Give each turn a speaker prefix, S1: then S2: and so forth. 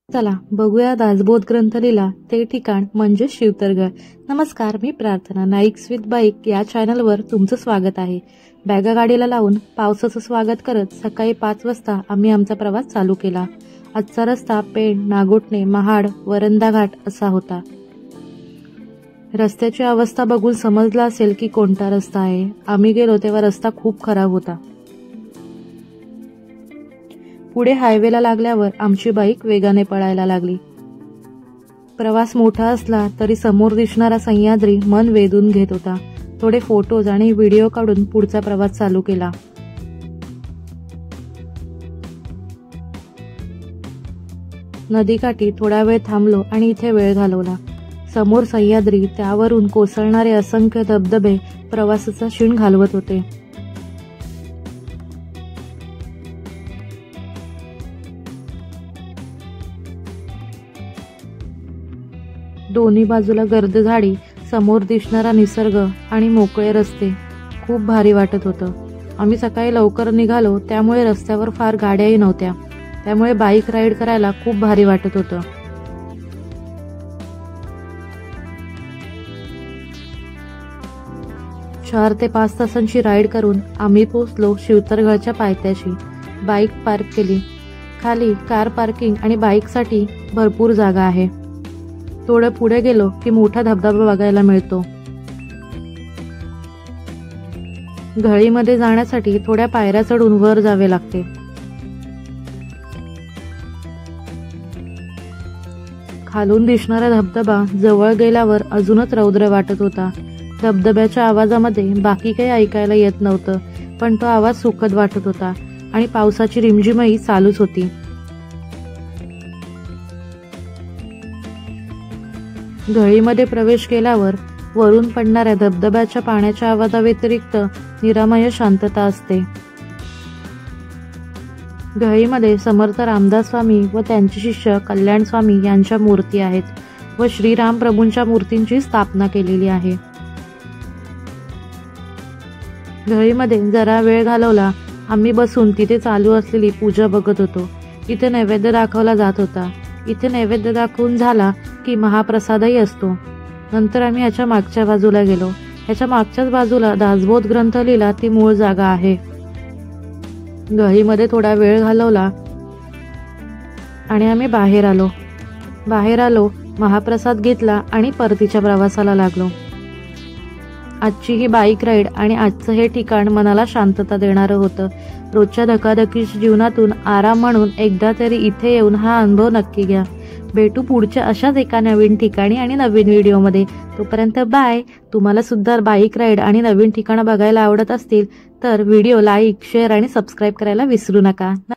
S1: चला बघूया दासबोध ग्रंथ लिहिला ते ठिकाण म्हणजे शिवतरगड। नमस्कार, मी प्रार्थना नाईक्स विथ बाईक या चॅनलवर तुमचं स्वागत आहे। बॅगा गाडीला लावून पावसाचं स्वागत करत सकाळी 5 वाजता आम्ही आमचा प्रवास चालू केला। आजचा रस्ता पेण, नागोठणे, महाड, वरंदा घाट असा होता। रस्त्याची अवस्था बघून समजलं असेल की कोणता रस्ता आहे। आम्ही गेलो तेव्हा रस्ता खूप खराब होता। पुढे हायवेला लागल्यावर आमची बाईक वेगाने पळायला लागली। प्रवास मोठा असला तरी समोर दिसणारा सह्याद्री मन वेधून घेत होता। थोडे फोटोज आणि व्हिडिओ काढून पुढचा प्रवास चालू केला। नदीकाठी थोडा वेळ थांबलो आणि इथे वेळ घालवला। समोर सह्याद्री, त्यावरून कोसळणारे असंख्य धबधबे प्रवासाचा क्षीण घालवत होते। दोन्ही बाजूला गर्द झाडी, समोर दिसणारा निसर्ग आणि मोकळे रस्ते खूप भारी वाटत होतं। आम्ही सकाळी लवकर निघालो त्यामुळे रस्त्यावर फार गाड्याही नव्हत्या, त्यामुळे बाईक राईड करायला खूप भारी वाटत होतं। चार ते 5 तासांची राईड करून आम्ही पोहोचलो शिवतरगडच्या पायथ्याशी। बाईक पार्क केली। खाली कार पार्किंग आणि बाईकसाठी भरपूर जागा आहे। थोडं पुढे गेलो की मोठा धबधबा बघायला मिळतो। घळीमध्ये जाण्यासाठी थोड्या पायऱ्या चढून वर जावे लागते। खालून दिसणारा धबधबा जवळ गेल्यावर अजूनच रौद्र वाटत होता। धबधब्याच्या आवाजामध्ये बाकी काही ऐकायला येत नव्हतं, पण तो आवाज सुखद वाटत होता आणि पावसाची रिमझिमही चालूच होती। घळीमध्ये प्रवेश केल्यावर वरून पडणाऱ्या धबधब्याच्या पाण्याच्या आवाजाव्यतिरिक्त निरामय शांतता असते। घळीमध्ये समर्थ रामदास स्वामी व त्यांचे शिष्य कल्याण स्वामी यांच्या मूर्ती आहेत व श्रीराम प्रभूंच्या मूर्तींची स्थापना केलेली आहे। घळीमध्ये जरा वेळ घालवला। आम्ही बसून तिथे चालू असलेली पूजा बघत होतो। इथे नैवेद्य दाखवला जात होता। इथे नैवेद्य दाखवून झाला की महाप्रसादही असतो। नंतर आम्ही ह्याच्या मागच्या बाजूला गेलो। ह्याच्या मागच्याच बाजूला दासबोध ग्रंथ लिहिला ती मूळ जागा आहे। घळीमध्ये थोडा वेळ घालवला आणि आम्ही बाहेर आलो, महाप्रसाद घेतला आणि परतीच्या प्रवासाला लागलो। आजची ही बाईक राईड आणि आजचं हे ठिकाण मनाला शांतता देणारं होतं। रोजच्या धकाधकीच्या जीवनातून आराम म्हणून एकदा तरी इथे येऊन हा अनुभव नक्की घ्या। भेटू पुढच्या अशाच एका नवीन ठिकाणी आणि नवीन व्हिडिओमध्ये। तोपर्यंत बाय। तुम्हाला सुद्धा बाईक राईड आणि नवीन ठिकाणं बघायला आवडत असतील तर व्हिडिओ लाईक, शेअर आणि सबस्क्राईब करायला विसरू नका।